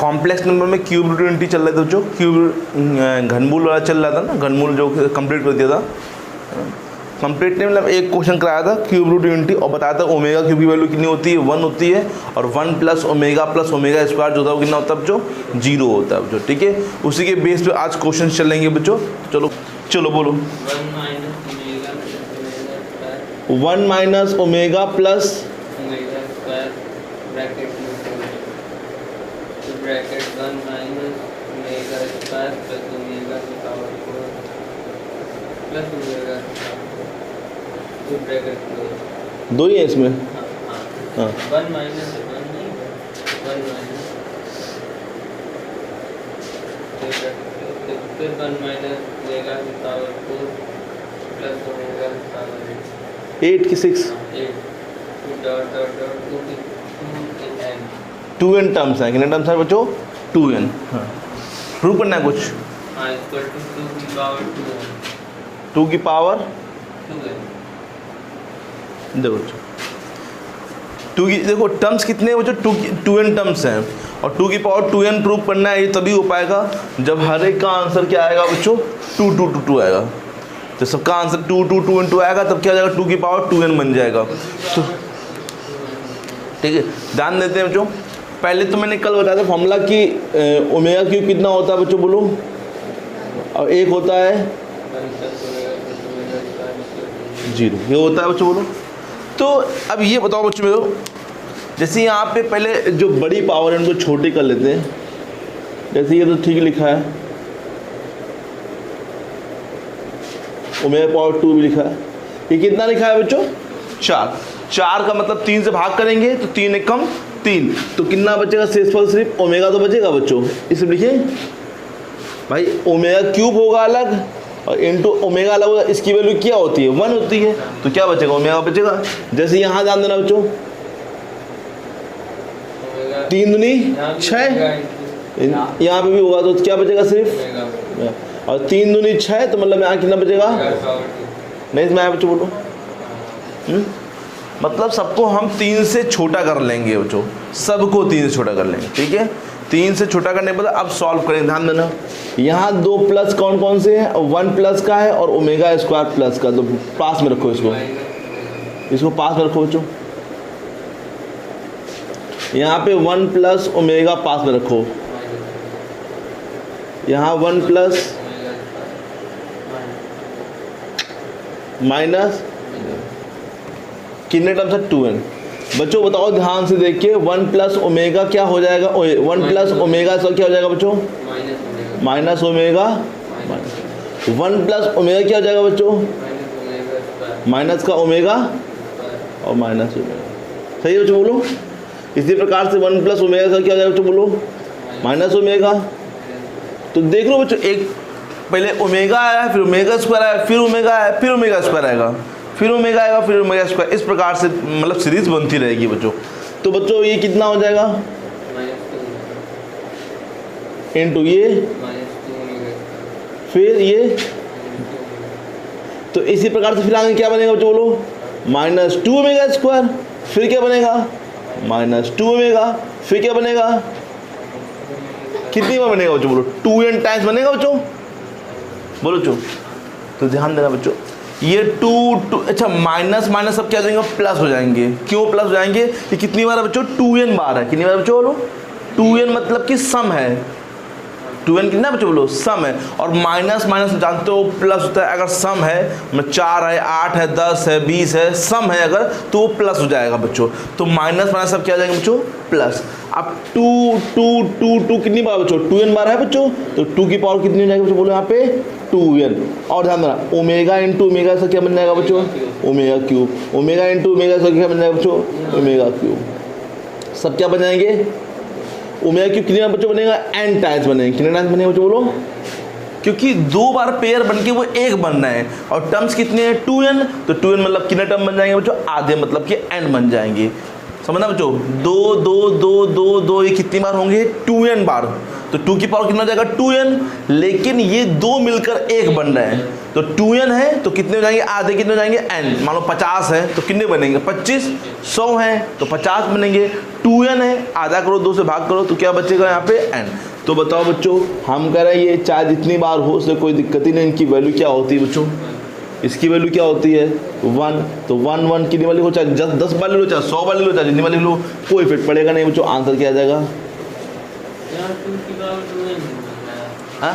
Complex number में cube root unity चल रहा था बच्चों, क्यूब घनमूल वाला चल रहा था ना, घनमूल जो कंप्लीट कर दिया था कंप्लीट नहीं, मतलब एक क्वेश्चन कराया था क्यूब रूट यूनिटी और बताया था ओमेगा क्यूब की वैल्यू कितनी होती है, 1 होती है, और 1 प्लस ओमेगा स्क्वायर जो होता है वो कितना होता है बच्चों, 0 होता है बच्चों, ठीक है। उसी के बेस पे आज क्वेश्चन चलेंगे बच्चों। चलो चलो बोलो। 1 माइनस ओमेगा प्लस दो ही है इसमें। हाँ 1 माइनस 1 नहीं, 1 माइनस फिर 1 माइनस ओमेगा की पावर 4 प्लस ओमेगा की पावर 8 की 6 8 dot dot dot 2n terms हैं, कितने टर्म्स हैं बच्चों, 2n। हाँ प्रूव करना है कुछ। हाँ इक्वल टू 2 की पावर 2 की पावर 2n। देखो बच्चों 2 की, देखो टर्म्स कितने हैं बच्चों, 2n टर्म्स हैं, और 2 की पावर 2n प्रूव करना है, ये तभी हो पाएगा जब हर एक का आंसर क्या आएगा बच्चों, 2 2 2 2 आएगा। तो सबका आंसर 2 2 2 2 आएगा, तब क्या हो जाएगा, 2 की पावर 2n बन जाएगा। तो ठीक है, ध्यान देते हैं बच्चों। पहले तो मैंने कल बताया था फॉर्मूला कि ओमेगा क्यूब कितना होता है बच्चों बोलो, और एक होता है 0, ये होता है बच्चों बोलो। तो अब ये बताओ बच्चों मेरे, जैसे यहाँ पे पहले जो बड़ी पावर है उनको छोटी कर लेते हैं, जैसे ये तो ठीक लिखा है, ओमेगा पावर 2 भी लिखा है, ये कितना लिखा है बच्चों, 4 का मतलब 3 से भाग करेंगे तो 3 एक कम 3, तो कितना बचेगा शेषफल, सिर्फ ओमेगा तो बचेगा बच्चों। इसमें लिखिए भाई ओमेगा क्यूब होगा अलग और इंटू ओमेगा अलग होगा, इसकी वैल्यू क्या होती है, 1 होती है, तो क्या बचेगा, ओमेगा बचेगा। जैसे यहाँ ध्यान देना बच्चों, 3 दूनी 6, यहाँ पे भी होगा तो क्या बचेगा सिर्फ, और 3 दूनी 6, तो मतलब यहाँ कितना बचेगा, नहीं इसमें आया बच्चों बोलो। मतलब सबको हम 3 से छोटा कर लेंगे बच्चों, सबको 3 से छोटा कर लेंगे, ठीक है। 3 से छोटा करने के बाद अब सॉल्व करेंगे, ध्यान देना। यहाँ 2 प्लस कौन कौन से हैं, 1 प्लस का है और ओमेगा स्क्वायर प्लस का, तो पास में रखो इसको पास में रखो बच्चों। यहाँ पे 1 प्लस ओमेगा पास में रखो, यहाँ 1 प्लस माइनस कितने टर्म्स है, 2n। बच्चों बताओ ध्यान से देखिए, 1 प्लस ओमेगा क्या हो जाएगा, 1 प्लस ओमेगा सब क्या हो जाएगा बच्चों, माइनस ओमेगा, 1 प्लस ओमेगा क्या हो जाएगा बच्चों, माइनस का ओमेगा और माइनस ओमेगा, सही है बच्चों बोलो। इसी प्रकार से 1 प्लस ओमेगा सब क्या हो जाएगा बच्चों बोलो, माइनस ओमेगा। तो देख लो बच्चों, एक पहले ओमेगा आया, फिर ओमेगा स्क्वायर आया, फिर ओमेगा आया, फिर ओमेगा स्क्वायर आएगा, फिर ओमेगा आएगा, फिर ओमेगा स्क्वायर, इस प्रकार से मतलब सीरीज बनती रहेगी बच्चों। तो बच्चों ये कितना हो जाएगा, इनटू ये, फिर ये, तो इसी प्रकार से फिर आगे क्या बनेगा बच्चों बोलो, -2 ओमेगा स्क्वायर, फिर क्या बनेगा, -2 ओमेगा, फिर क्या बनेगा, कितनी बार बनेगा बच्चों बोलो, 2n टाइम्स बनेगा बच्चों बोलो बच्चों। तो ध्यान देना बच्चों, ये 2 अच्छा माइनस माइनस सब क्या हो जाएंगे, प्लस हो जाएंगे। क्यों प्लस हो जाएंगे, ये कितनी बार है बच्चों, 2n बार है, कितनी बार बच्चों बोलो, 2n मतलब कि सम है, 2n कितना बच्चों बोलो, सम है। और माइनस माइनस जानते हो प्लस होता है, अगर सम है 4 है, 8 है, 10 है, 20 है, सम है अगर, तो वो प्लस हो जाएगा बच्चों। तो माइनस माइनस सब क्या हो जाएंगे बच्चों, प्लस। अब 2 2 2 2 कितनी बार बच्चों, 2n बार है बच्चों, तो 2 की पावर कितनी हो जाएगी बच्चों बोलो यहाँ पे, 2n। और ध्यान देना, ओमेगा इंटू ओमेगा से क्या बन जाएगा बच्चों, omega cube, omega into omega से क्या बन जाएगा बच्चों, ओमेगा क्यूब। सब क्या बन जाएंगे, ओमेगा क्यूब कितने बच्चों बनेगा, n टाइम्स बनेंगे, कितने टाइम्स बनेंगे बच्चों बोलो, क्योंकि 2 बार पेयर बन के वो 1 बन रहे हैं, और टर्म्स कितने हैं, 2n, तो 2n मतलब कितने टर्म बन जाएंगे बच्चों, आधे मतलब कि n बन जाएंगे। समझना बच्चों, 2 2 2 2 2 ये कितनी बार होंगे? 2n बार। तो 2 की पावर कितना हो जाएगा? 2n। लेकिन ये 2 मिलकर 1 बन रहे हैं, तो 2n है तो कितने हो जाएंगे? आधे कितने हो जाएंगे? n। मान लो 50 है तो कितने बनेंगे? 25। 100 है तो 50 बनेंगे। 2n है, आधा करो 2 से भाग करो तो क्या बचेगा यहाँ पे? n। तो बताओ बच्चों, हम कह रहे हैं ये चाहे जितनी बार हो उससे कोई दिक्कत ही नहीं, इनकी वैल्यू क्या होती है बच्चों? इसकी वैल्यू क्या होती है? 1। तो 1 1 कितनी वाली हो, चाहे 10 बार ले लो, चाहे 100 बार ले लो, चाहे जितनी बार ले लो, कोई इफेक्ट पड़ेगा नहीं बच्चों। आंसर क्या आ जाएगा? हाँ,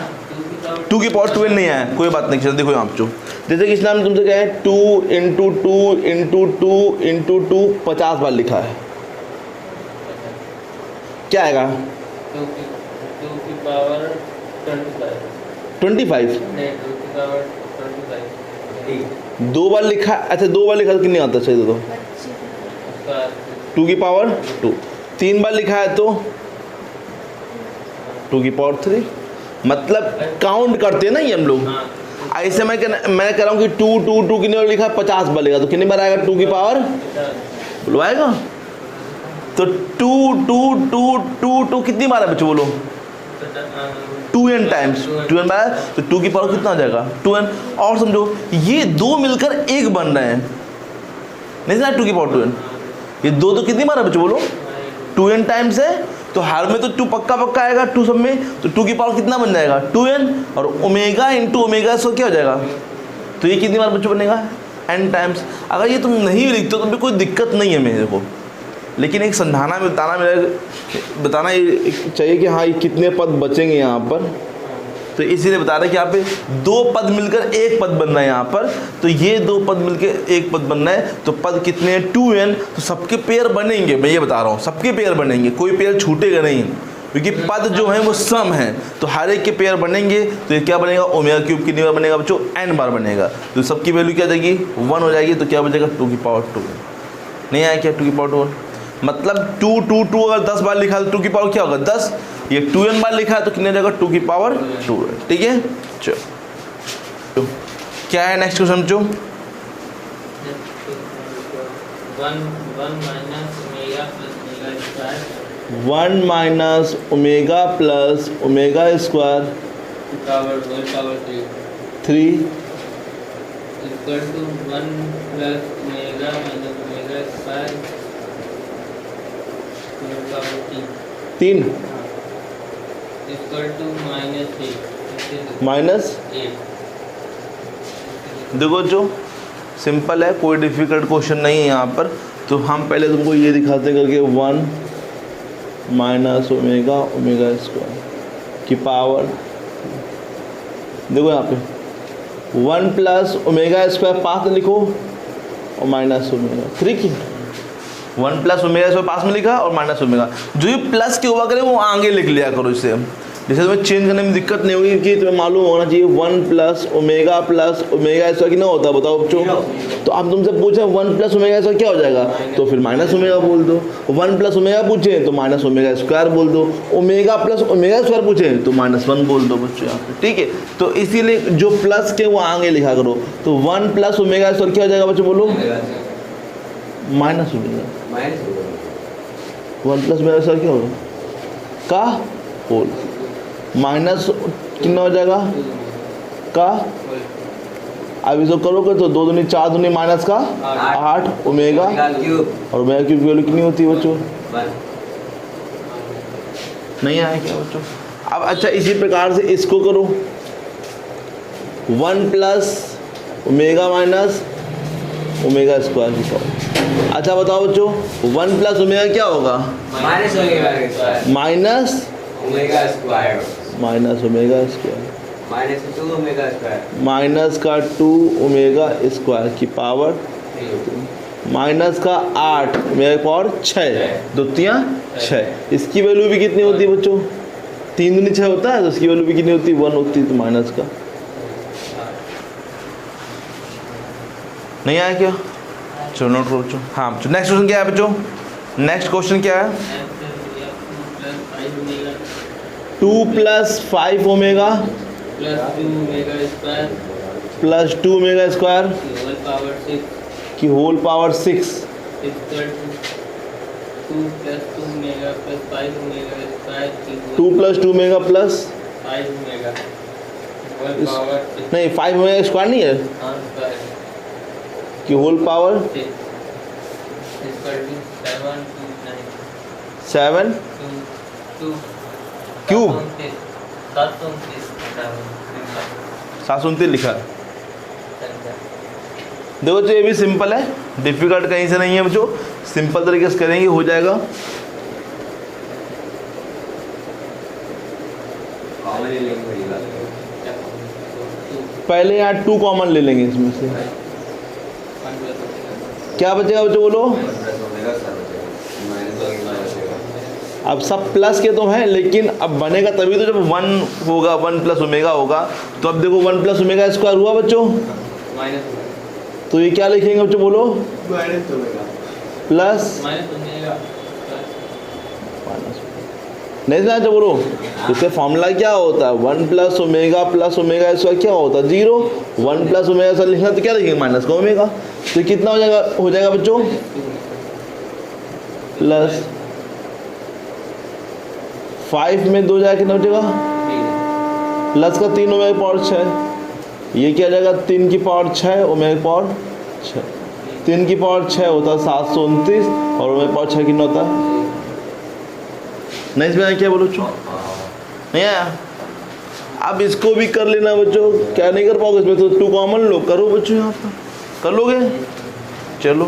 2 की पावर 2n नहीं आया, कोई बात नहीं। चलो देखो यहाँ बच्चों, जैसे कि इसने तुमसे क्या है, 2 × 2 × 2 × 2 50 बार लिखा है, क्या आएगा? 2 की पावर 25। नहीं, 2 की पावर 25। 2 बार लिखा, अच्छा 2 बार लिखा तो कितनी आता है? सही दो, 2 की पावर 2। 3 बार लिखा है तो 2 की पावर 3। मतलब काउंट करते हैं ना ये हम लोग। ऐसे मैं कह रहा हूँ कि 2 2 2 कितनी बार लिखा है? 50 बार लिखा, तो कितनी बार आएगा 2 की पावर? बोलो आएगा। तो 2 2 2 2 2 कितनी बार है बच्चों? बोलो 2n टाइम्स 2n बार, तो 2 की पावर कितना हो जाएगा? 2n। और समझो ये 2 मिलकर 1 बन रहे हैं, नहीं समझा? 2 की पावर 2n, ये 2 तो कितनी बार है बच्चों? बोलो 2n टाइम्स है, तो हर में तो 2 पक्का आएगा, 2 सब में, तो 2 की पावर कितना बन जाएगा? 2n। और ओमेगा इंटू ओमेगा सो क्या हो जाएगा? तो ये कितनी बार बच्चों बनेगा? n times. अगर ये तुम नहीं लिखते हो तो भी कोई दिक्कत नहीं है मेरे को, लेकिन एक समझाना में बताना चाहिए कि हाँ ये कितने पद बचेंगे यहाँ पर, तो इसीलिए बता रहे हैं कि यहाँ पे 2 पद मिलकर 1 पद बन रहा है यहाँ पर, तो ये 2 पद मिलकर 1 पद बन रहा है, तो पद कितने हैं? 2n। तो सबके पेयर बनेंगे, मैं ये बता रहा हूँ, सबके पेयर बनेंगे, कोई पेयर छूटेगा नहीं, क्योंकि पद जो है वो सम है, तो हर एक के पेयर बनेंगे। तो ये क्या बनेगा? ओमेगा क्यूब कितनी बार बनेगा बच्चों? n बार बनेगा। तो सबकी वैल्यू क्या जाएगी? 1 हो जाएगी, तो क्या बचेगा? 2 की पावर 2। नहीं आया क्या 2 की पावर 2? मतलब 2 2 2 अगर 10 बार लिखा है तो 2 की पावर क्या होगा? 10। ये 2n बार लिखा है तो कितने जाएगा? 2 की पावर 2। ठीक है, चलो क्या है नेक्स्ट क्वेश्चन बच्चों? 1 minus omega plus omega square power 3 equal to 1 plus omega minus omega square power 3 equal to minus. देखो जो सिंपल है, कोई डिफिकल्ट क्वेश्चन नहीं है यहाँ पर। तो हम पहले तुमको ये दिखाते करके 1 माइनस ओमेगा ओमेगा स्क्वायर की पावर, देखो यहाँ पे 1 प्लस ओमेगा स्क्वायर पास में लिखो और माइनस ओमेगा 3 की 1 प्लस ओमेगा स्क्वायर पास में लिखा और माइनस ओमेगा, जो ये प्लस के हुआ करे वो आगे लिख लिया करो इसे, जैसे तुम्हें चेंज करने में दिक्कत नहीं होगी कि तुम्हें मालूम होना चाहिए 1 प्लस ओमेगा स्क्वायर कितना होता है बताओ बच्चों। तो आप तुमसे पूछे 1 प्लस ओमेगा स्क्वायर क्या हो जाएगा, तो फिर माइनस ओमेगा बोल दो। 1 प्लस ओमेगा पूछे तो माइनस ओमेगा स्क्वायर बोल दो। ओमेगा प्लस ओमेगा स्क्वायर पूछे तो -1 बोल दो बच्चों यहाँ पे, ठीक है। तो इसीलिए जो प्लस के वो आगे लिखा करो। तो 1 प्लस ओमेगा स्क्वायर क्या हो जाएगा बच्चों, बोलो minus omega. 1 plus omega square क्या होगा का होल, माइनस कितना हो जाएगा का, अब इसको करोगे तो 2 दूनी 4 दूनी माइनस का 8 ओमेगा, और ओमेगा क्यूब की वैल्यू कितनी होती है बच्चों, नहीं आया क्या बच्चों। अब अच्छा इसी प्रकार से इसको करो 1 plus omega minus omega square की पावर। अच्छा बताओ बच्चों 1 प्लस ओमेगा क्या होगा, minus omega square minus omega square -2 omega square minus का 2 ओमेगा स्क्वायर की पावर माइनस का 8 ओमेगा की पावर 6 2 6। इसकी वैल्यू भी कितनी होती है बच्चों, 3 दूनी 6 होता है, तो इसकी वैल्यू भी कितनी होती है 1 होती है, तो माइनस का नहीं आया क्या, चलो नोट करो बच्चों। हाँ बच्चों नेक्स्ट क्वेश्चन क्या है बच्चों, नेक्स्ट क्वेश्चन क्या है 2 plus 5 omega plus 2 omega square की whole power 6 2 plus 2 omega plus 5 omega square 2 plus 2 omega plus 5 omega whole इस- पावर नहीं 5 ओमेगा स्क्वायर नहीं है स्क्वायर कि whole power 6 equal to 729 7 2 cube 729 729 लिखा है। देखो बच्चों ये भी सिंपल है, डिफिकल्ट कहीं से नहीं है बच्चों, सिंपल तरीके से करेंगे हो जाएगा। पहले यहाँ 2 कॉमन ले लेंगे इसमें से, क्या बचेगा बच्चों बोलो। अब सब प्लस के तो हैं, लेकिन अब बनेगा तभी तो जब 1 होगा, 1 प्लस ओमेगा होगा। तो अब देखो 1 प्लस ओमेगा स्क्वायर हुआ बच्चों, तो ये क्या लिखेंगे बच्चों बोलो, प्लस नहीं समझा तो बोलो। इससे फॉर्मूला क्या होता है, 1 प्लस ओमेगा स्क्वायर क्या होता है 0, 1 प्लस ओमेगा स्क्वायर लिखना तो क्या लिखेंगे माइनस का ओमेगा। तो ये कितना हो जाएगा बच्चों, प्लस 5 में 2 जाएगा कितना हो जाएगा, प्लस का 3 ओमेगा पावर 6, ये क्या जाएगा 3 की पावर 6 ओमेगा पावर 6, 3 की पावर 6 होता है 729 और ओमेगा पावर 6 कितना होता है, नहीं इसमें क्या बोलो बच्चों, नहीं आया। अब इसको भी कर लेना बच्चों, क्या नहीं कर पाओगे इसमें तो 2 कॉमन लो, करो बच्चों यहाँ पर कर लोगे, चलो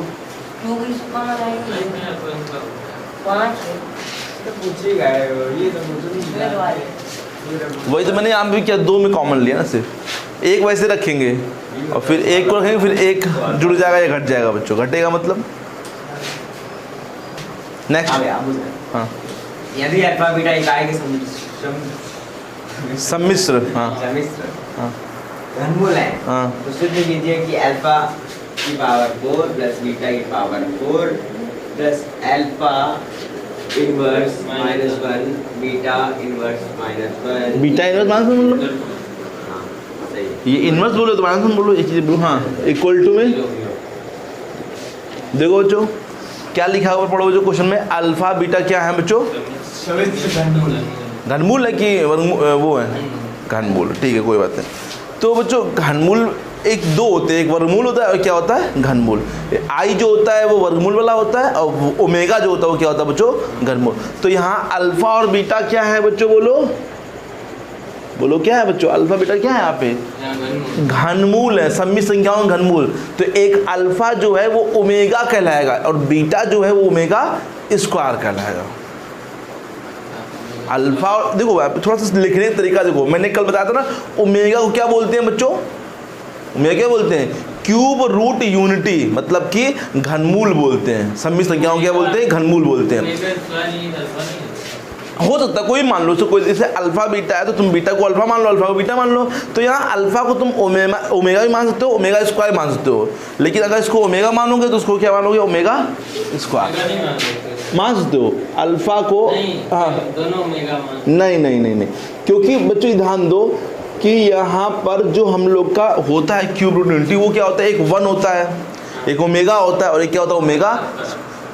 वही तो मैंने यहाँ भी क्या 2 में कॉमन लिया ना, सिर्फ एक वैसे रखेंगे और फिर एक को रखेंगे, फिर एक जुड़ जाएगा या घट जाएगा बच्चों, घटेगा मतलब। नेक्स्ट हाँ यदि अल्फा बीटा इकाई के सम्मिश्र, हाँ सम्मिश्र हाँ घनमूल है हाँ तो सिद्ध कीजिए कि अल्फा की पावर 4 प्लस बीटा की power 4 plus alpha inverse -1 beta inverse -1 beta inverse minus बोलो, हाँ सही है। ये इनवर्स बोलो तो माइनस बोलो, एक चीज बोलो, हाँ इक्वल टू में देखो बच्चों क्या लिखा हुआ पढ़ो बच्चों क्वेश्चन में, अल्फा बीटा क्या है बच्चों, घनमूल है कि वो है घनमूल, ठीक है कोई बात नहीं। तो बच्चों घनमूल एक 2 होते हैं, एक वर्गमूल होता है और क्या होता है घनमूल। आई जो होता है वो वर्गमूल वाला होता है और ओमेगा जो होता है वो क्या होता है बच्चों घनमूल। तो यहाँ अल्फा और बीटा क्या है बच्चों बोलो, बोलो क्या है बच्चों, अल्फा बीटा क्या है यहाँ पे घनमूल है, सम्मिश्र संख्याओं का घनमूल। तो एक अल्फा जो है वो ओमेगा कहलाएगा और बीटा जो है वो ओमेगा स्क्वायर कहलाएगा। अल्फा देखो थोड़ा सा लिखने का तरीका देखो, मैंने कल बताया था ना ओमेगा को क्या बोलते हैं बच्चों, ओमेगा क्या बोलते हैं क्यूब रूट यूनिटी, मतलब कि घनमूल बोलते हैं, सम्मिश्र संख्याओं क्या बोलते हैं घनमूल बोलते हैं। हो सकता है कोई मान लो, तो कोई जैसे अल्फा बीटा है तो तुम बीटा को अल्फा मान लो, अल्फा को बीटा मान लो। तो यहाँ अल्फा को तुम ओमेगा भी मान सकते हो, ओमेगा स्क्वायर मान सकते हो, लेकिन अगर इसको ओमेगा मानोगे तो उसको क्या मानोगे ओमेगा स्क्वायर मान सकते हो। अल्फा को हाँ दोनों ओमेगा नहीं, क्योंकि बच्चों ध्यान दो कि यहाँ पर जो हम लोग का होता है क्यूब रूट यूनिटी वो क्या होता है, एक 1 होता है, एक ओमेगा होता है और एक क्या होता है ओमेगा,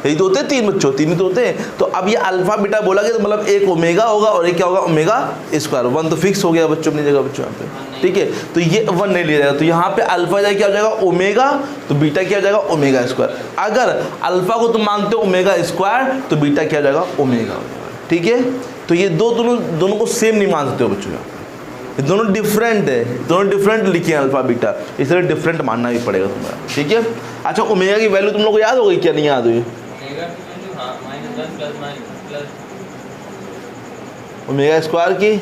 यही तो होते हैं 3 बच्चों, 3 ही तो होते हैं। तो अब ये अल्फा बीटा बोला गया तो मतलब एक ओमेगा होगा और एक क्या होगा ओमेगा स्क्वायर, 1 तो फिक्स हो गया बच्चों अपनी जगह बच्चों यहाँ पे, ठीक है। तो ये 1 नहीं लिया जाएगा, तो यहाँ पे अल्फा जाए क्या हो जाएगा ओमेगा, तो बीटा क्या हो जाएगा ओमेगा स्क्वायर। अगर अल्फा को तुम मानते हो ओमेगा स्क्वायर तो बीटा क्या हो जाएगा ओमेगा हो जाएगा, ठीक है। तो ये दोनों को सेम नहीं मान सकते हो बच्चों, यहाँ ये दोनों डिफरेंट है, दोनों डिफरेंट लिखे हैं अल्फा बीटा, इसलिए डिफरेंट मानना भी पड़ेगा तुम्हारा, ठीक है। अच्छा ओमेगा की वैल्यू तुम लोग को याद हो गई क्या, नहीं याद हुई ओमेगा स्क्वायर की,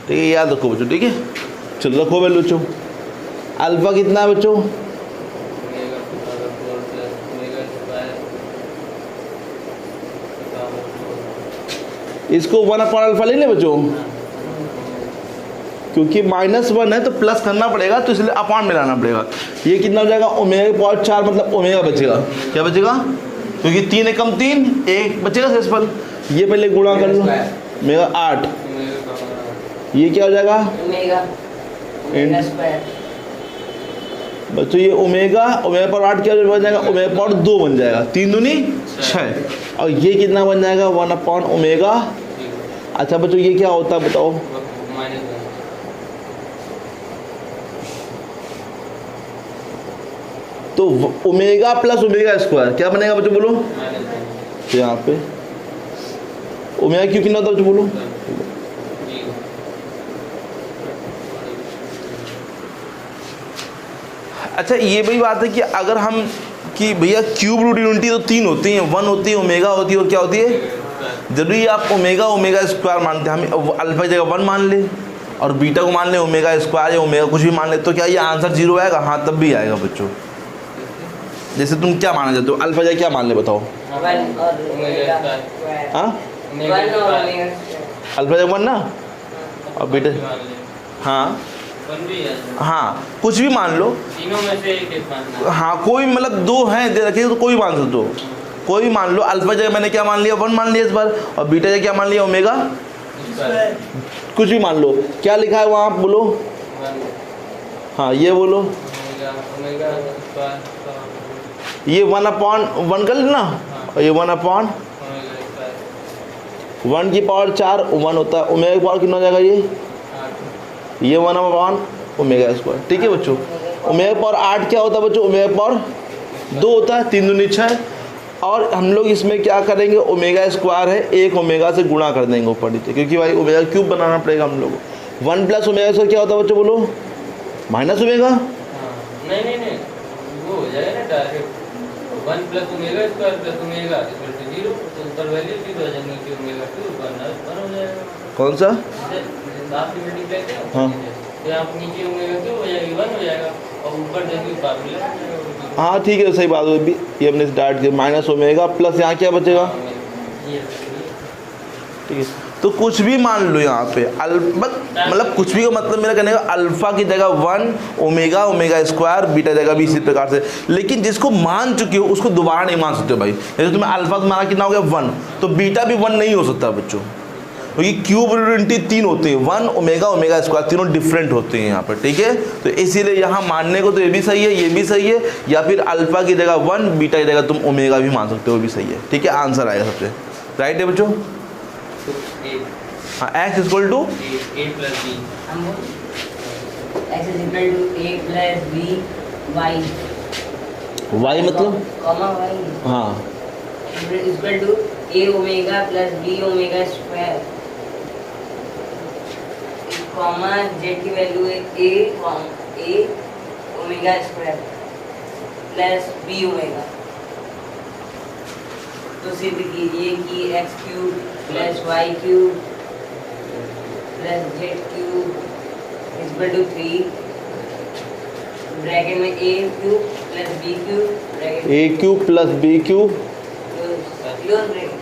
ठीक है याद रखो बच्चों, ठीक है। चलो रखो वैल्यू बच्चों, अल्फा कितना है बच्चों इसको 1 अपॉन अल्फा ले लें बच्चों, क्योंकि -1 है तो प्लस करना पड़ेगा तो इसलिए अपॉन मिलाना पड़ेगा। ये कितना हो जाएगा ओमेगा की पावर 4 मतलब ओमेगा बचेगा, क्या बचेगा, क्योंकि 3 एकम 3 1 बचेगा शेषफल, ये पहले गुणा कर लो ओमेगा 8, ये क्या हो जाएगा बच्चों ये ओमेगा पावर 8 क्या बन जाएगा, ओमेगा पावर 2 बन जाएगा, 3 दूनी 6, और ये कितना बन जाएगा 1 अपॉन ओमेगा। अच्छा बच्चों ये क्या होता है बताओ, तो ओमेगा प्लस ओमेगा स्क्वायर क्या बनेगा बच्चों बोलो, तो यहाँ पे ओमेगा क्यों कितना होता है बच्चों बोलो, अच्छा ये भी बात है कि अगर हम कि भैया क्यूब रूट यूनिटी तो 3 होती हैं, 1 होती है, ओमेगा होती है और क्या होती है, जरूरी आप ओमेगा स्क्वायर मानते हैं, हम अल्फा की जगह 1 मान ले और बीटा को मान ले ओमेगा स्क्वायर या ओमेगा कुछ भी मान ले, तो क्या ये आंसर 0 आएगा, हाँ तब भी आएगा बच्चों। जैसे तुम क्या माना चाहते हो, अल्फा जगह क्या मान ले बताओ, हाँ अल्फा जगह 1 ना, और बीटा हाँ हाँ कुछ भी मान लो, तीनों में से एक मानना, हाँ कोई मतलब 2 हैं दे रखे तो कोई मान सकते हो, कोई भी मान लो। अल्फा जगह मैंने क्या मान लिया 1 मान लिया इस बार, और बीटा जगह क्या मान लिया ओमेगा, कुछ भी मान लो, क्या लिखा है वहाँ आप बोलो, हाँ ये बोलो, ये 1 अपॉन 1 कर लेना, और ये 1 अपॉन 1 की पावर 4 1 होता है, ओमेगा की पावर कितना हो जाएगा ये 1 अपॉन ओमेगा स्क्वायर, ठीक है बच्चों। ओमेगा पावर 8 क्या होता है बच्चों, ओमेगा पावर 2 होता है, 3 दूनी 6, और हम लोग इसमें क्या करेंगे, ओमेगा स्क्वायर है, एक ओमेगा से गुणा कर देंगे ऊपर नीचे, क्योंकि भाई ओमेगा क्यूब बनाना पड़ेगा हम लोग को। 1 प्लस ओमेगा स्क्वायर क्या होता है बच्चों बोलो, माइनस ओमेगा, नहीं वो हो जाएगा ना direct 1 plus omega square plus omega equal to 0, तो ऊपर वैल्यू 0 हो जाएगी कि ओमेगा क्यूब 1 हो जाएगा। कौन सा, आप मल्टीप्लाई करें हाँ तो यहाँ नीचे ओमेगा क्यूब हो जाएगी 1 हो जाएगा, और ऊपर देखिए फार्मूला, हाँ ठीक है सही बात होगी, ये हमने स्टार्ट किया माइनस ओमेगा प्लस यहाँ क्या बचेगा, ठीक है। तो कुछ भी मान लो यहाँ पे मतलब कुछ भी का मतलब मेरा कहने का अल्फा की जगह 1 ओमेगा स्क्वायर बीटा जगह भी इसी प्रकार से, लेकिन जिसको मान चुके हो उसको दोबारा नहीं मान सकते हो भाई। जैसे तुम्हें अल्फा तुम्हारा कितना हो गया 1, तो बीटा भी 1 नहीं हो सकता बच्चों, क्योंकि क्यूब यूनिटी 3 होती है, 1 ओमेगा स्क्वायर, तीनों डिफरेंट होते हैं यहाँ पर, ठीक है। तो इसीलिए यहाँ मानने को तो ये भी सही है, ये भी सही है, या फिर अल्फा की जगह 1 बीटा की जगह तुम ओमेगा भी मान सकते हो, वो भी सही है, ठीक है। आंसर आएगा सबसे राइट है बच्चों। हाँ x equal to a plus b, x is equal to a plus b y, y मतलब कॉमा y, हाँ equal to a omega plus b omega square, comma z की वैल्यू है a omega square plus b omega. तो सिद्ध कीजिए कि x cube plus y cube plus z cube equal to 3 bracket में a cube plus b cube bracket a cube plus b cube, close bracket.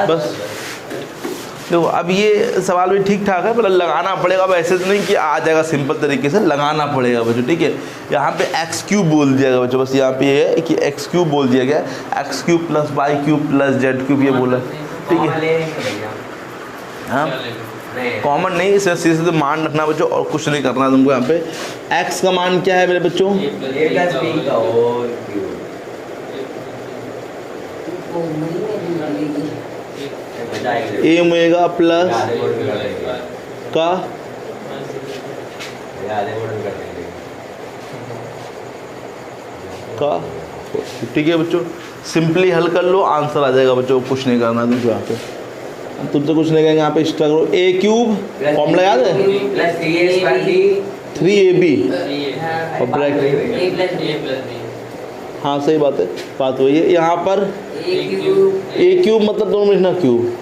बस देखो अब ये सवाल भी ठीक ठाक है, पर लगाना पड़ेगा, अब ऐसे तो नहीं कि आ जाएगा, सिंपल तरीके से लगाना पड़ेगा बच्चों, ठीक है। यहाँ पे एक्स क्यूब बोल दिया गया बच्चों, बस यहाँ पे ये है कि एक्स क्यूब बोल दिया गया, x cube plus y cube plus z cube ये बोला, ठीक है। हाँ कॉमन नहीं, इसे सीधे तो मान रखना बच्चों, और कुछ नहीं करना तुमको। यहाँ पे एक्स का मान क्या है मेरे बच्चों, a plus b का होल क्यूब, ए ओमेगा प्लस आधे मोड में कर देंगे, का आधे मोड में कर देंगे, का, ठीक है बच्चों। सिंपली हल कर लो, आंसर आ जाएगा बच्चों, कुछ नहीं करना तुमको यहाँ पे, तुमसे कुछ नहीं करेंगे। यहाँ पे एक्स्ट्रा करो, ए क्यूब फॉर्मूला याद है, plus 3a square b 3ab और bracket, a plus a b plus b, हाँ सही बात है, बात वही है। यहाँ पर a क्यूब ए क्यूब मतलब दोनों में लिखना क्यूब,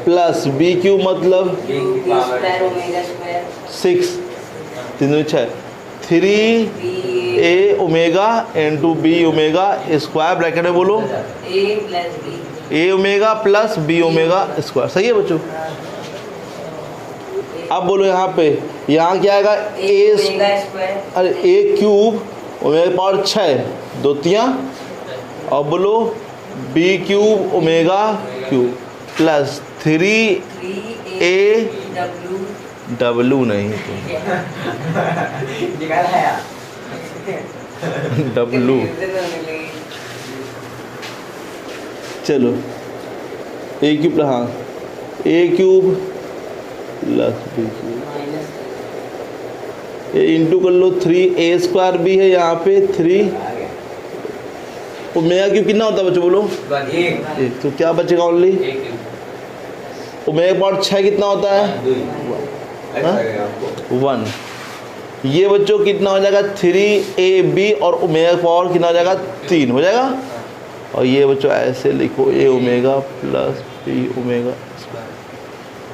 प्लस बी क्यूब मतलब b की power square omega square 6 3 6 3 A omega into B omega square bracket में बोलो a plus b A omega plus B omega square, सही है बच्चों। अब बोलो यहाँ पे, यहाँ क्या आएगा ए ओमेगा स्क्वायर, अरे ए क्यूब ओमेगा पावर 6 2 3, और बोलो b cube omega cube plus 3 3 a w W नहीं तो निकाल आया W। चलो A क्यूब, हाँ A cube plus B cube into कर लो 3A² भी है यहाँ पे 3 आ गया ओमेगा क्यूब कितना होता है बच्चों बोलो? एक एक। तो क्या बचेगा ओनली? एक ओमेगा पावर 6 कितना होता है? दो ऐसा लगेगा आपको 1। ये बच्चों कितना हो जाएगा? 3AB और ओमेगा पावर कितना हो जाएगा? 3 हो जाएगा। और ये बच्चों ऐसे लिखो A omega plus B omega.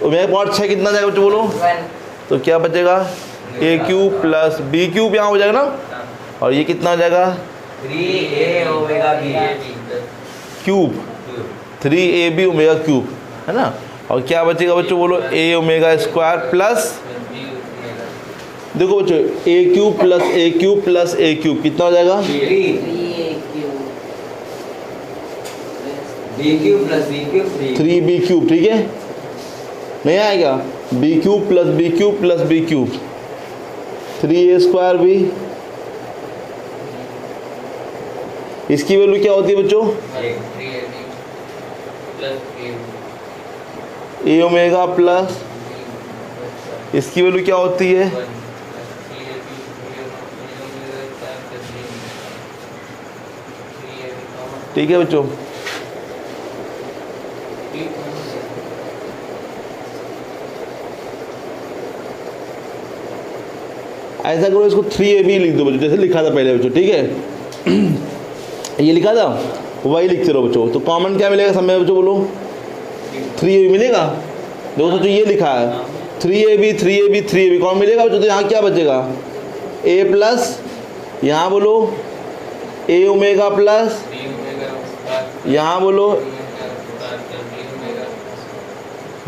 Omega power 6 कितना जाएगा बच्चों बोलो? 1 तो क्या बचेगा? A cube plus B cube यहाँ हो जाएगा ना। और ये कितना हो जाएगा? 3A omega B cube 3AB omega cube है ना। और क्या बचेगा बच्चों बोलो? A ओमेगा स्क्वायर प्लस, देखो बच्चों A cube plus A cube plus A cube कितना हो जाएगा? 3B cube plus B cube 3B cube, ठीक है नहीं आएगा? B cube plus B cube plus B cube 3A² भी। इसकी वैल्यू क्या होती है बच्चों? A ओमेगा प्लस, इसकी वैल्यू क्या होती है? ठीक है बच्चों। ऐसा करो इसको 3AB लिख दो बच्चों, जैसे लिखा था पहले बच्चों, ठीक है ये लिखा था वही लिखते रहो बच्चों। तो कॉमन क्या मिलेगा सब में बच्चों बोलो? 3AB मिलेगा। देखो सोचो ये लिखा है 3AB 3AB 3AB कौन मिलेगा बच्चों? तो यहाँ क्या बचेगा? A प्लस, यहाँ बोलो A ओमेगा प्लस, यहाँ बोलो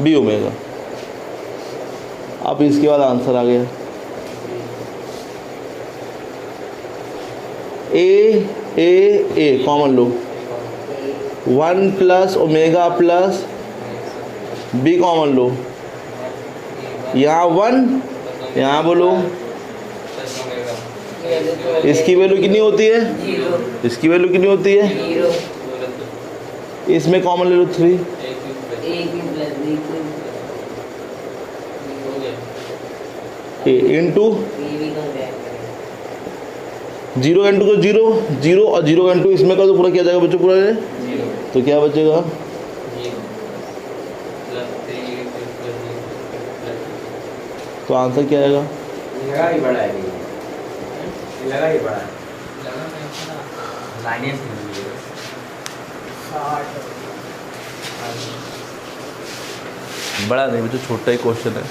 B ओमेगा। अब इसके बाद आंसर आ गया A कॉमन लो 1 plus omega plus B common लो, यहाँ 1 यहाँ बोलो। इसकी वैल्यू कितनी होती है? 0 इसकी वैल्यू कितनी होती है? 0 इसमें कॉमन ले लो 3 A cube plus B cube A into B भी कम जाएगा 0 इंटू को 0 0 और 0 इंटू इसमें कर दो, पूरा क्या जाएगा बच्चों? पूरा ये तो क्या बचेगा? तो आंसर क्या आएगा? लगा ही बड़ा है ये लगा ही बड़ा है माइनस बड़ा नहीं बच्चों, छोटा ही क्वेश्चन है।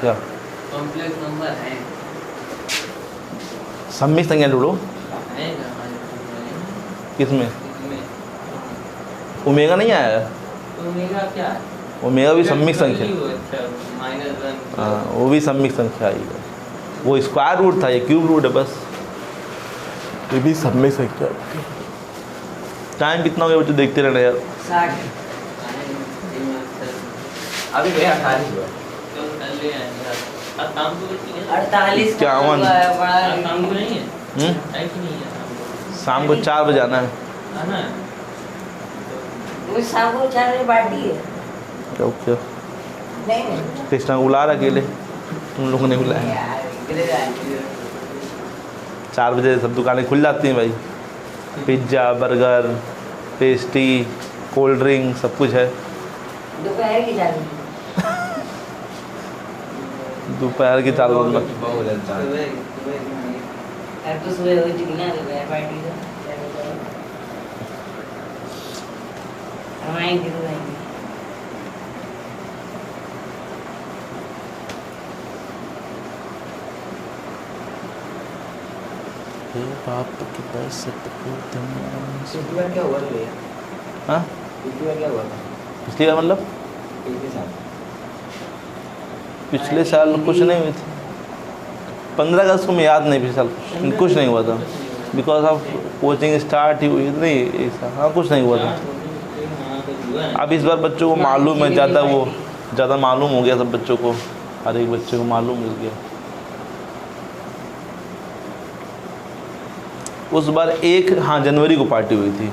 क्या कॉम्प्लेक्स नंबर है सम्मिश्र संख्या ढूंढो। किसमें? ओमेगा नहीं आया है? ओमेगा क्या है? ओमेगा भी सम्मिश्र संख्या, -1 हाँ वो भी सम्मिश्र संख्या आएगा। वो स्क्वायर रूट था, ये क्यूब रूट है बस। ये भी सम्मिश्र संख्या। टाइम कितना हो गया बच्चों? देखते रहना यार। 60 अभी भैया 48 हुआ तो कर ले यार। अब काम तो करती है 48 का 51 हुआ है बड़ा आज काम तो नहीं है है कि नहीं है शाम को 4 बजे आना है। है ना वो शाम को 4 बजे पार्टी है ओके। नहीं नहीं कृष्णा को बुला रहा अकेले, तुम लोगों ने बुलाया। यार इधर जाती है 4 बजे सब दुकानें खुल जाती हैं भाई। Pizza burger pastry cold drink सब कुछ है। दोपहर की जाती दोपहर के 4 बजे तक। बहुत अच्छा अब तो सुबह हो चुकी ना दोपहर पार्टी तो हम आएंगे तो आएंगे बाप के पास पिछली बार क्या हुआ था भैया? हाँ पिछली बार क्या हुआ था? पिछली बार मतलब पिछले साल पिछले साल कुछ नहीं हुई थी। 15 अगस्त को मैं याद नहीं, पिछले साल कुछ नहीं हुआ था। बिकॉज ऑफ कोचिंग स्टार्ट ही हुई नहीं ऐसा। हाँ कुछ नहीं हुआ था। हाँ कुछ हुआ है। अब इस बार बच्चों को मालूम है ज़्यादा, वो ज़्यादा मालूम हो गया सब बच्चों को, हर एक बच्चे को मालूम हो गया। उस बार 1 हाँ जनवरी को पार्टी हुई थी,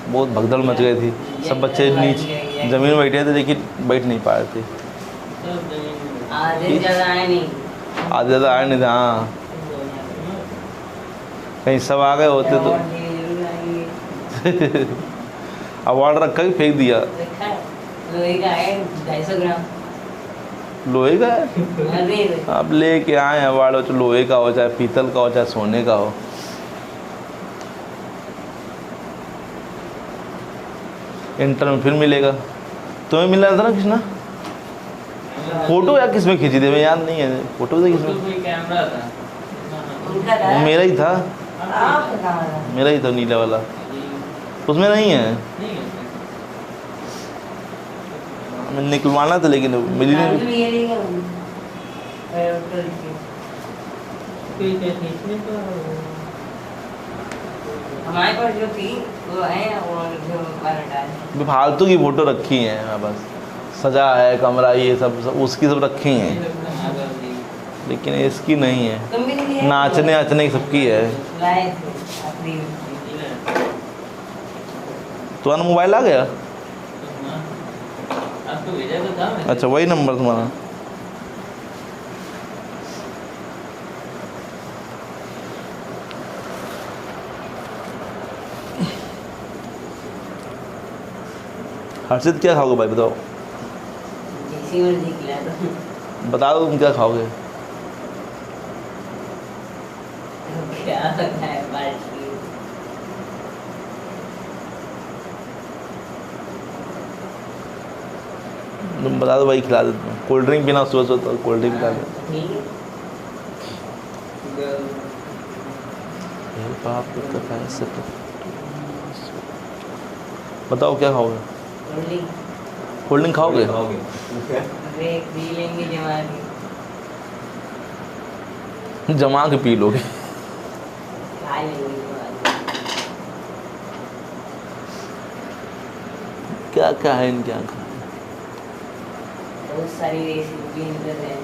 बहुत भगदड़ मच गई थी, सब बच्चे नीचे ज़मीन में बैठे थे लेकिन बैठ नहीं पाए थे। सब जमीन में। आधे ज़्यादा आए नहीं। आधे ज़्यादा आए नहीं थे। हाँ कहीं सब आ गए होते तो अवार्ड देने जरूर आएंगे। अवार्ड रखा कि फेंक दिया। रखा है, लोहे का है 250 ग्राम। लोहे का है, अरे अब लेके आए अवार्ड, चाहे लोहे का हो चाहे पीतल का हो चाहे सोने का हो। इंटर में फिर मिलेगा। तुम्हें मिला था ना कृष्णा? फोटो या किस में खींची थी, मैं याद नहीं है फोटो थी किसमें। कोई कैमरा था। उनका था। वो मेरा ही था, आपका कहाँ था? मेरा ही था नीला वाला, उसमें नहीं है। नहीं है। मैं निकलवाना था लेकिन मिली हाँ, नहीं। तो ये नहीं करूँगी। उतर के। कोई क्या खींचने का हमारे पास जो थी वो है और जो हटा है। फालतू की फोटो रखी है मेरे पास, सजा है कमरा ये सब उसकी सब रखी हैं, लेकिन इसकी नहीं है। तुम भी नहीं लिए? नाचने आचने की सबकी है। लाए थे अपनी। तुम्हारा मोबाइल आ गया? आपको भेजा तो था मैंने। अच्छा वही नंबर तुम्हारा। हर्षित क्या खाओगे भाई बताओ? जैसी मर्जी खिला दो। बता दो तुम क्या खाओगे? क्या होता है पार्टी? तुम बता दो भाई खिला देते हैं। कोल्ड ड्रिंक पीना सुबह सुबह तो कोल्ड ड्रिंक पिला दो। ठीक है। बाप रे कैसे बताओ क्या खाओगे? रोली कोल्ड ड्रिंक खाओगे? ब्रेक पी लेंगे जमा के। जमा के पी लोगे? खा लेंगे क्या क्या है इनके यहाँ खाने? बहुत सारी रेसिपी इधर है।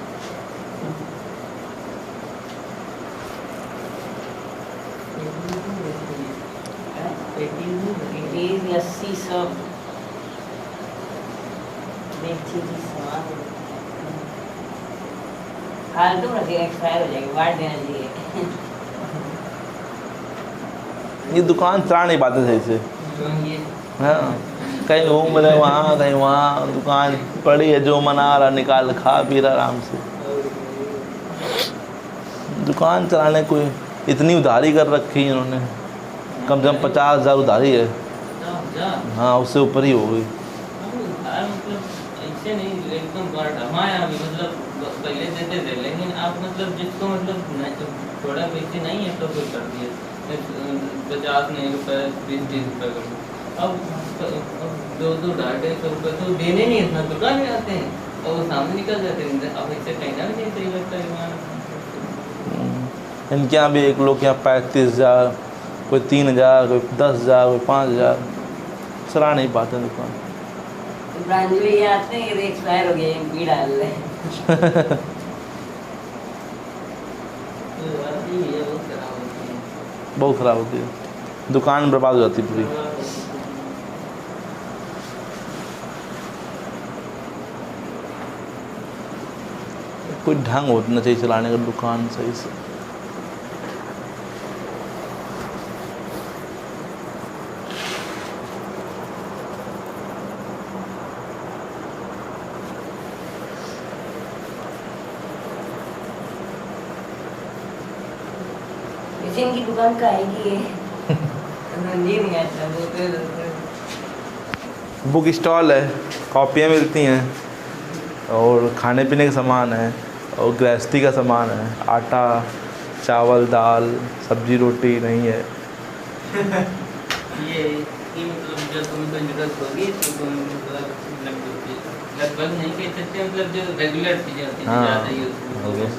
पेटीज लस्सी सब मेथी की सामान फालतू रखे एक्सपायर हो जाएगी, बांट देना चाहिए। ये दुकान चला नहीं पाते सही से। ये हाँ कहीं घूम रहे वहाँ कहीं वहाँ, दुकान पड़ी है जो मना रहा निकाल खा पी रहा आराम से। दुकान चलाने कोई इतनी उधारी कर रखी है इन्होंने, कम से कम 50,000 उधारी है। हाँ उससे ऊपर ही हो गई। मतलब ऐसे नहीं एकदम हमारे यहाँ भी मतलब पहले देते थे, लेकिन आप मतलब जिसको मतलब थोड़ा पैसे नहीं है तो कोई कर दिए 50 नहीं रुपये 20-30 रुपये कर दो। अब 200 250 रुपये तो देने नहीं इतना, दुकान में आते हैं और वो सामने निकल जाते हैं। अब इससे कहना भी नहीं सही लगता है। इनके यहाँ भी एक लोग के यहाँ 35,000, कोई 3,000, कोई 10,000, कोई 5,000, चला नहीं पाते दुकान। ब्रांच में ये आते हैं कि एक्सपायर हो गया पी डाल रहे हैं। बहुत ख़राब होती है, दुकान बर्बाद हो जाती है पूरी। कोई ढंग होना चाहिए चलाने का दुकान सही से। इनकी दुकान का है कि ये रंजीत नहीं आता वो बुक स्टॉल है, कॉपियाँ मिलती हैं और खाने पीने का सामान है और गृहस्थी का सामान है, आटा चावल दाल सब्जी रोटी नहीं है। ये इसकी मतलब जब तुम्हें कोई जरूरत होगी तो तुम लगभग नहीं कह सकते, मतलब जो रेगुलर चीज़ें होती हैं हाँ, ज़्यादा यूज़ हो गया।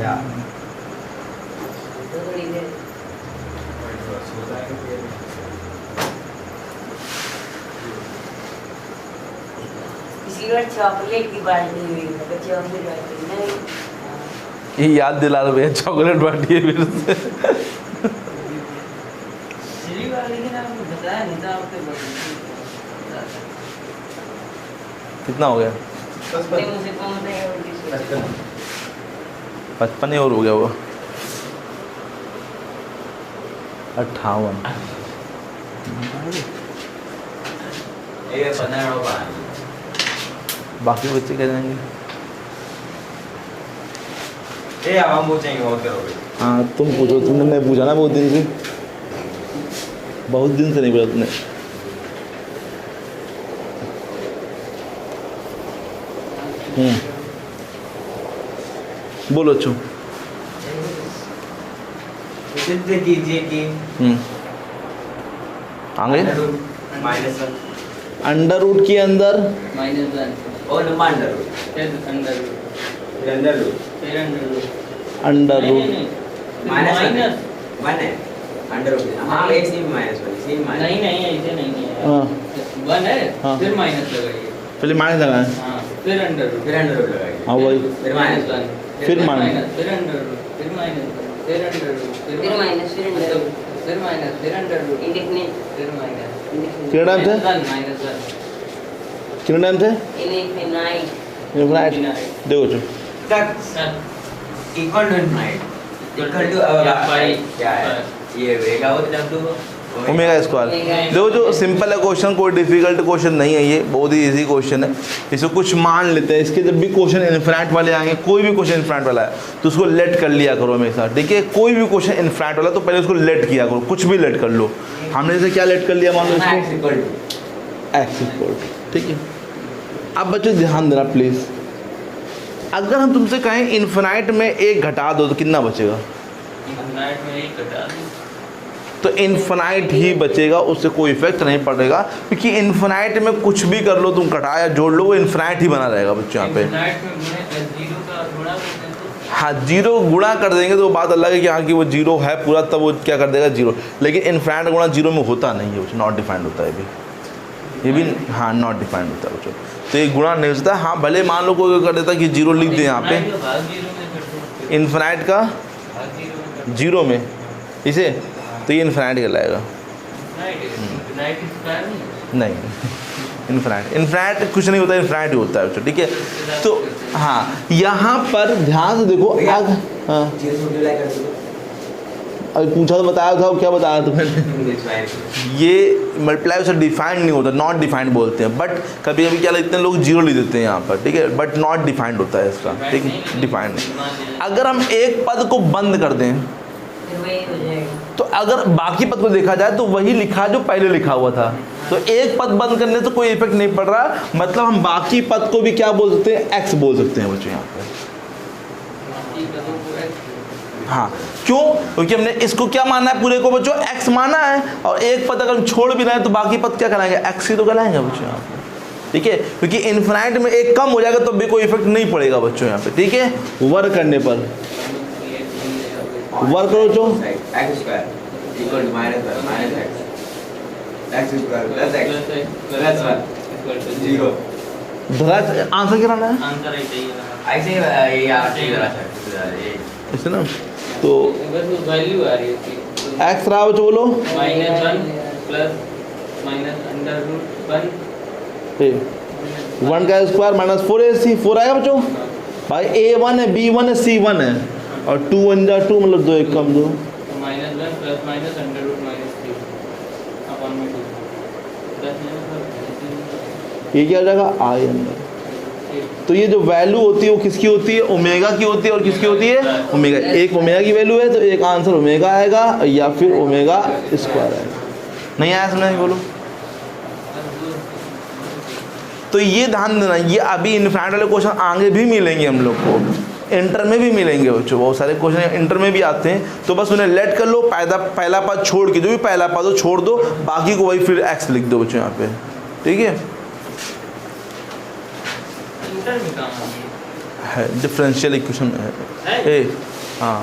या थोड़ी देर किसी बार चॉकलेट की बात नहीं हुई तो चॉकलेट बात नहीं। ये याद दिला रहे हैं, चॉकलेट बांटी है फिर से। पिछली बार लेकिन आपने बताया नहीं था आपके कितना हो गया? नहीं मुझे कौन नहीं और किसी 55 ही और हो गया वो 58। ये 15 बार बाकी बच्चे क्या जाएंगे? ये अब हम पूछेंगे और करोगे। हाँ तुम पूछो, तुमने नहीं पूछा ना बहुत दिन से, बहुत दिन से नहीं पूछा तुमने। बोलो अच्छो। सिद्ध कीजिए कि आगे -1 अंडर रूट के अंदर -1 और अंडर रूट फिर अंडर रूट फिर अंडर रूट फिर under root under root minus 1 है अंडर रूट। हाँ एक सी -1 सी माइनस नहीं नहीं ऐसे नहीं है। हाँ 1 है हाँ। फिर माइनस लगाइए। पहले माइनस लगाए। हाँ फिर अंडर रूट फिर अंडर रूट लगाइए। हाँ वही फिर माइनस 1 फिर माइनस फिर अंडर रूट फिर माइनस फिर अंडर रूट फिर माइनस फिर अंडर रूट फिर माइनस फिर अंडर रूट इंडेफिनिट फिर माइनस कितना टाइम थे? -1 कितना टाइम थे? Infinite infinite. देखो जो तक equal to infinite equal to क्या है ये वेगा हो तब ओमेगा स्क्वायर। देखो जो सिंपल है क्वेश्चन, कोई डिफिकल्ट क्वेश्चन नहीं है, ये बहुत ही इजी क्वेश्चन है। इसको कुछ मान लेते हैं, इसके जब भी क्वेश्चन इनफिनाइट वाले आएंगे, कोई भी क्वेश्चन इनफिनाइट वाला है तो उसको लेट कर लिया करो हमेशा, ठीक है। कोई भी क्वेश्चन इनफिनाइट वाला तो पहले उसको लेट किया करो, कुछ भी लेट कर लो। हमने जैसे क्या लेट कर लिया, मान लो इसको equal to x equal to, ठीक है। अब बच्चों ध्यान देना प्लीज़, अगर हम तुमसे कहें इनफिनाइट में एक घटा दो तो कितना बचेगा? इनफिनाइट में एक घटा दो तो इनफिनाइट ही बचेगा, उससे कोई इफेक्ट नहीं पड़ेगा, क्योंकि इनफिनाइट में कुछ भी कर लो तुम, घटा या जोड़ लो, वो इनफिनाइट ही बना रहेगा बच्चों यहाँ पे। इनफिनाइट में जीरो का गुणा कर दें तो हाँ जीरो गुणा कर देंगे तो बात अलग है कि हाँ कि वो जीरो है पूरा, तब वो क्या कर देगा जीरो। लेकिन इनफिनाइट गुणा जीरो में होता नहीं है बच्चों, नॉट डिफाइंड होता है ये भी हाँ नॉट डिफाइंड होता है बच्चों। तो ये गुणा नहीं होता। हाँ भले मान लो कोई कर देता कि जीरो लिख दे यहाँ पे, इनफिनाइट का भाग जीरो में कर दो इनफिनाइट का भाग जीरो में कर जीरो में इसे, तो ये इनफिनाइट कहलाएगा। इनफिनाइट स्क्वायर नहीं नहीं इनफिनाइट कुछ नहीं होता, इनफिनाइट ही होता है बच्चों, ठीक है। तो हाँ यहाँ पर ध्यान से देखो, हाँ जीरो से मल्टीप्लाई कर दो अभी पूछा तो बताया था, क्या बताया तुम्हें? ये मल्टीप्लाई से डिफाइंड नहीं होता, नॉट डिफाइंड बोलते हैं। बट कभी कभी क्या लिखते हैं लोग, जीरो लिख देते हैं यहाँ पर, ठीक है, बट नॉट डिफाइंड होता है इसका, ठीक है, डिफाइंड नहीं। अगर हम एक पद को बंद कर दें फिर वही हो जाएगा। तो अगर बाकी पद को देखा जाए तो वही लिखा जो पहले लिखा हुआ था। तो एक पद बंद करने से कोई इफेक्ट नहीं पड़ रहा, मतलब हम बाकी पद को भी क्या बोल सकते हैं, एक्स बोल सकते हैं बच्चों यहाँ पे। हाँ क्यों? क्योंकि हमने इसको क्या माना है, पूरे को बच्चों एक्स माना है, और एक पद अगर हम छोड़ भी रहे हैं तो बाकी पद क्या कराएंगे, एक्स ही तो कराएंगे बच्चों यहाँ पे, ठीक है। क्योंकि इनफिनाइट में एक कम हो जाएगा तो भी कोई इफेक्ट नहीं पड़ेगा बच्चों यहाँ पे, ठीक है। वर्क करने पर वर्क करो जो x square equal to minus x square plus x plus 1 zero. Answer क्या लाना है आंसर ही चाहिए ना ऐसे ये ये ऐसे ना, तो बस वो वैल्यू आ रही है उसकी एक्स रहा बच्चों बोलो -1 प्लस माइनस अंडर रूट 1 1 का स्क्वायर माइनस 4ac 4 आएगा बच्चों भाई, a1 है b1 है c1 है, और 2 1 जा 2 मतलब 2 1 कम 2, -1 plus minus under root -3 upon में 2 ये क्या हो जाएगा आई अंदर। तो ये जो वैल्यू होती है वो किसकी होती है, ओमेगा की होती है, और किसकी होती है, ओमेगा। एक ओमेगा की वैल्यू है तो एक आंसर ओमेगा आएगा, या फिर ओमेगा स्क्वायर आएगा। नहीं आया समझ में, बोलो। तो ये ध्यान देना, ये अभी इनफिनाइट वाले क्वेश्चन आगे भी मिलेंगे हम लोग को, इंटर में भी मिलेंगे बच्चों, बहुत सारे क्वेश्चन इंटर में भी आते हैं। तो बस उन्हें लेट कर लो, पहला पद छोड़ के, जो भी पहला पद हो छोड़ दो, बाकी को वही फिर एक्स लिख दो बच्चों यहाँ पे, ठीक है। इंटर में काम आएगी है, डिफरेंशियल इक्वेशन में है। ए हाँ